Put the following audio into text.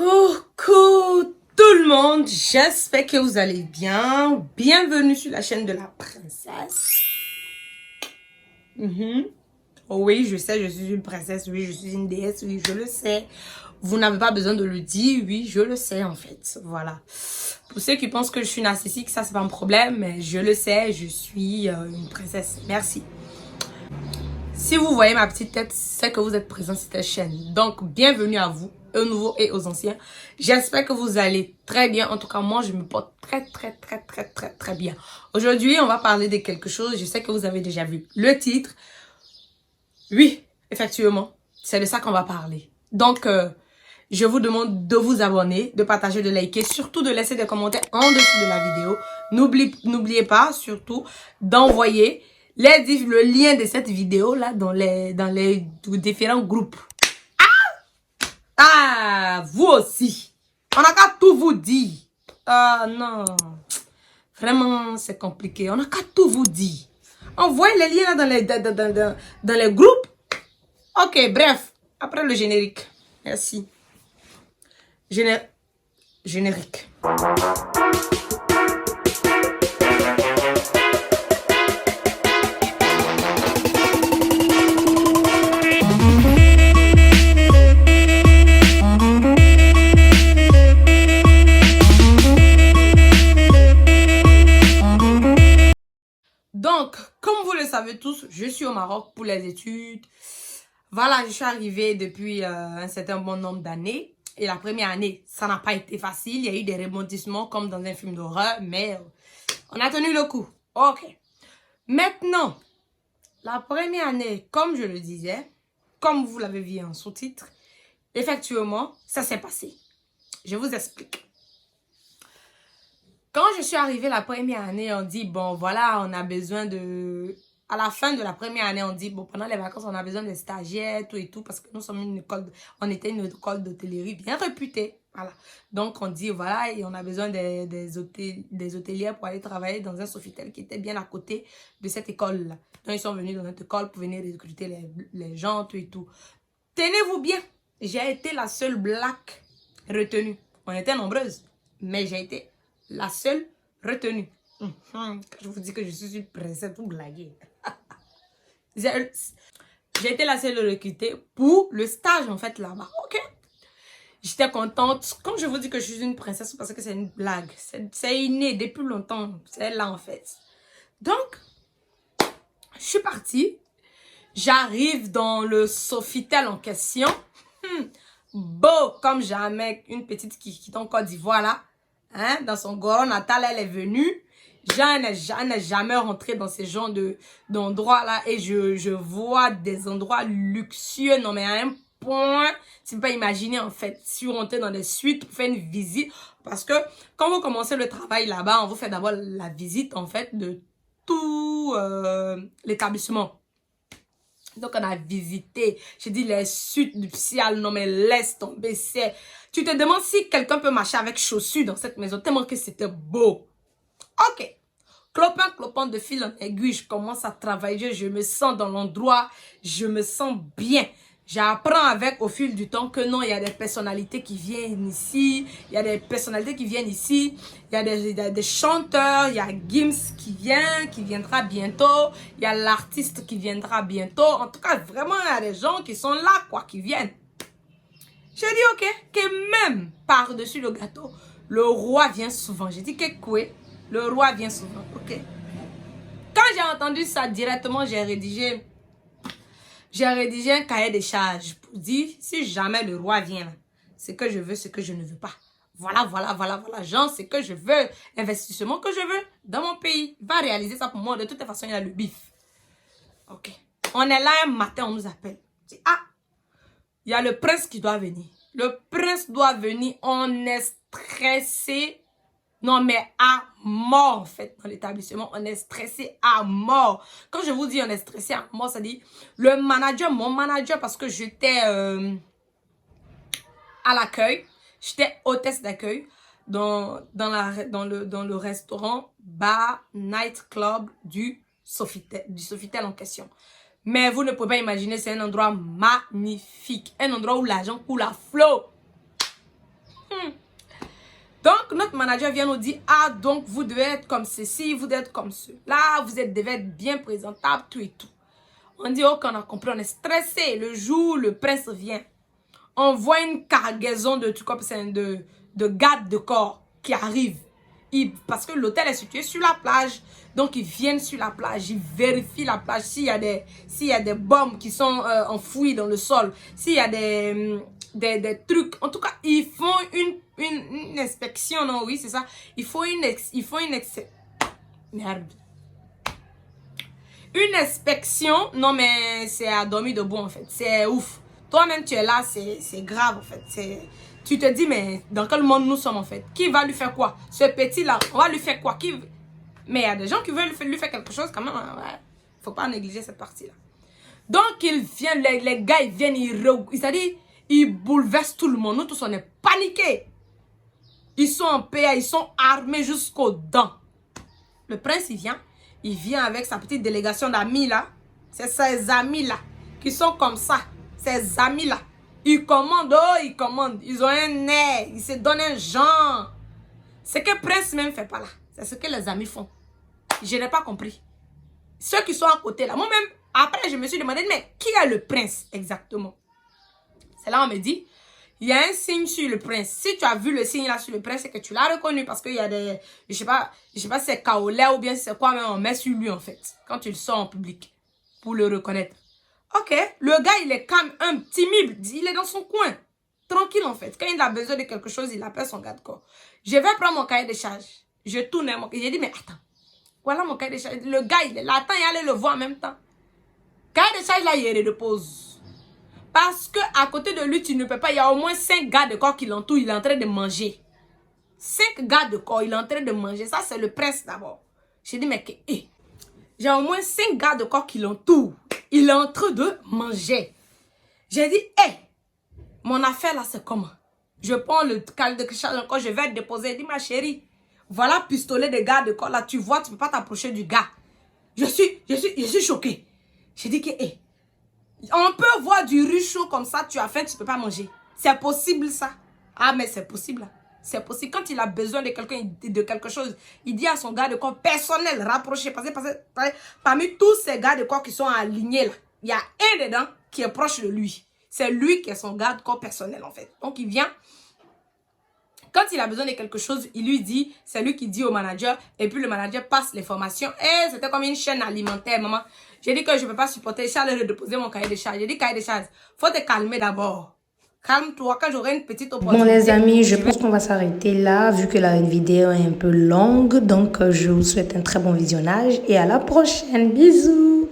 Coucou tout le monde, j'espère que vous allez bien. Bienvenue sur la chaîne de la princesse. Oh oui, je sais, je suis une princesse, oui, je suis une déesse, oui, je le sais. Vous n'avez pas besoin de le dire, oui, je le sais en fait, voilà. Pour ceux qui pensent que je suis narcissique, ça c'est pas un problème, mais je le sais, je suis une princesse. Merci. Si vous voyez ma petite tête, c'est que vous êtes présent sur cette chaîne. Donc, bienvenue à vous, aux nouveaux et aux anciens. J'espère que vous allez très bien. En tout cas, moi, je me porte très bien. Aujourd'hui, on va parler de quelque chose. Je sais que vous avez déjà vu le titre. Oui, effectivement, c'est de ça qu'on va parler. Donc, je vous demande de vous abonner, de partager, de liker, surtout de laisser des commentaires en dessous de la vidéo. N'oubliez pas, surtout, d'envoyer le lien de cette vidéo là dans les différents groupes. Ah, vous aussi. On n'a qu'à tout vous dire. Ah non, vraiment c'est compliqué. On n'a qu'à tout vous dire. Envoyez les liens là dans les groupes. Ok, bref. Après le générique. Merci. Générique. Donc, comme vous le savez tous, je suis au Maroc pour les études. Voilà, je suis arrivée depuis un certain bon nombre d'années. Et la première année, ça n'a pas été facile. Il y a eu des rebondissements comme dans un film d'horreur, mais on a tenu le coup. Ok. Maintenant, la première année, comme je le disais, comme vous l'avez vu en sous-titre, effectivement, ça s'est passé. Je vous explique. Quand je suis arrivée la première année, on dit, bon, voilà, on a besoin de... À la fin de la première année, on dit, bon, pendant les vacances, on a besoin de stagiaires, tout et tout, parce que nous sommes une école, on était une école d'hôtellerie bien réputée. Voilà. Donc, on dit, voilà, et on a besoin des hôteliers pour aller travailler dans un Sofitel qui était bien à côté de cette école-là. Donc, ils sont venus dans notre école pour venir recruter les gens, tout et tout. Tenez-vous bien, j'ai été la seule black retenue. On était nombreuses, mais j'ai été la seule retenue. Quand je vous dis que je suis une princesse, vous blaguez. J'ai été la seule recrutée pour le stage en fait là-bas. Ok. J'étais contente. Quand je vous dis que je suis une princesse, parce que c'est une blague. C'est inné depuis longtemps. C'est là en fait. Donc, je suis partie. J'arrive dans le Sofitel en question. Beau comme jamais. Une petite qui est en Côte d'Ivoire là. Hein? Dans son goron natal, elle est venue. Je n'ai jamais rentré dans ces genres d'endroits là. Et je vois des endroits luxueux. Non mais à un point, tu ne peux pas imaginer en fait. Si vous rentrez dans des suites pour faire une visite. Parce que quand vous commencez le travail là-bas, on vous fait d'abord la visite en fait de tout l'établissement. Donc, on a visité. J'ai dit les suites nuptiales. Non, mais laisse tomber. Tu te demandes si quelqu'un peut marcher avec chaussures dans cette maison. Tellement que c'était beau. Ok. Clopin, de fil en aiguille. Je commence à travailler. Je me sens dans l'endroit. Je me sens bien. J'apprends avec au fil du temps que non, il y a des personnalités qui viennent ici. Il y a des personnalités qui viennent ici. Il y a des chanteurs. Il y a Gims qui viendra bientôt. Il y a l'artiste qui viendra bientôt. En tout cas, vraiment, il y a des gens qui sont là, quoi, qui viennent. J'ai dit, ok, que même par-dessus le gâteau, le roi vient souvent. J'ai dit que quoi? Le roi vient souvent, ok. Quand j'ai entendu ça directement, j'ai rédigé un cahier de charges pour dire si jamais le roi vient, ce que je veux, ce que je ne veux pas. Voilà. Genre, c'est que je veux, l'investissement que je veux dans mon pays. Il va réaliser ça pour moi. De toute façon, il y a le bif. Ok. On est là un matin, on nous appelle. On dit, ah, il y a le prince qui doit venir. Le prince doit venir. On est stressé. Non, mais à mort, en fait, dans l'établissement. On est stressé à mort. Quand je vous dis on est stressé à mort, ça dit mon manager, parce que j'étais à l'accueil. J'étais hôtesse d'accueil dans le restaurant, bar, night club du Sofitel en question. Mais vous ne pouvez pas imaginer, c'est un endroit magnifique. Un endroit où l'argent coule à flot. Donc, notre manager vient nous dire, ah, donc, vous devez être comme ceci, vous devez être comme cela, devez être bien présentable, tout et tout. On dit, ok, on a compris, on est stressé. Le jour où le prince vient, on voit une cargaison de trucs comme ça, de gardes de corps qui arrivent. Parce que l'hôtel est situé sur la plage. Donc, ils viennent sur la plage, ils vérifient la plage. S'il y a des bombes qui sont enfouies dans le sol, s'il y a des trucs. En tout cas, ils font une inspection, non? Oui, c'est ça. Merde. Une inspection, non mais c'est à dormir debout en fait. C'est ouf. Toi-même, tu es là, c'est grave en fait. Tu te dis, mais dans quel monde nous sommes en fait? Qui va lui faire quoi? Ce petit-là, on va lui faire quoi? Mais il y a des gens qui veulent lui faire quelque chose quand même. Ouais. Faut pas négliger cette partie-là. Donc, ils viennent, les gars, ils viennent, c'est-à-dire, ils bouleversent tout le monde. Nous tous, on est paniqués. Ils sont en paix, ils sont armés jusqu'aux dents. Le prince, il vient avec sa petite délégation d'amis là. C'est ses amis là qui sont comme ça. Ses amis là. Ils commandent, oh, ils commandent. Ils ont un air, ils se donnent un genre. Ce que le prince même fait pas là. C'est ce que les amis font. Je n'ai pas compris. Ceux qui sont à côté là. Moi-même, après, je me suis demandé, mais qui est le prince exactement? C'est là on me dit, il y a un signe sur le prince. Si tu as vu le signe là sur le prince, c'est que tu l'as reconnu. Parce qu'il y a des, je sais pas si c'est kaolais ou bien c'est quoi, mais on met sur lui en fait. Quand tu le sors en public. Pour le reconnaître. Ok, le gars il est calme, timide. Il est dans son coin. Tranquille en fait. Quand il a besoin de quelque chose, il appelle son garde-corps. Je vais prendre mon cahier de charge. Je tourne. J'ai dit, mais attends. Voilà mon cahier de charge. Le gars il est là. Attends, il allait le voir en même temps. Cahier de charge là, il repose. Parce que à côté de lui, tu ne peux pas. Il y a au moins 5 gars de corps qui l'entourent. Il est en train de manger. 5 gars de corps, il est en train de manger. Ça, c'est le prince d'abord. J'ai dit, mais j'ai au moins 5 gars de corps qui l'entourent. Il est en train de manger. J'ai dit, mon affaire là, c'est comment? Je prends le cahier de charge encore, je vais te déposer. Il dit, ma chérie, voilà pistolet de gars de corps là. Tu vois, tu ne peux pas t'approcher du gars. Je suis choquée. J'ai dit que, on peut voir du riz chaud comme ça, tu as faim, tu ne peux pas manger. C'est possible ça? Ah, mais c'est possible. C'est possible. Quand il a besoin de quelqu'un, de quelque chose, il dit à son gars de corps personnel, rapproché. Parce que parmi tous ces gars de corps qui sont alignés là, il y a un dedans qui est proche de lui. C'est lui qui est son gars de corps personnel en fait. Donc il vient. Quand il a besoin de quelque chose, il lui dit, c'est lui qui dit au manager, et puis le manager passe les formations. Et c'était comme une chaîne alimentaire, maman. J'ai dit que je ne peux pas supporter. Charles de déposer mon cahier de charge. J'ai dit, cahier de charge, faut te calmer d'abord. Calme-toi, quand j'aurai une petite opportunité. Bon les amis, je pense qu'on va s'arrêter là, vu que la vidéo est un peu longue. Donc, je vous souhaite un très bon visionnage et à la prochaine. Bisous.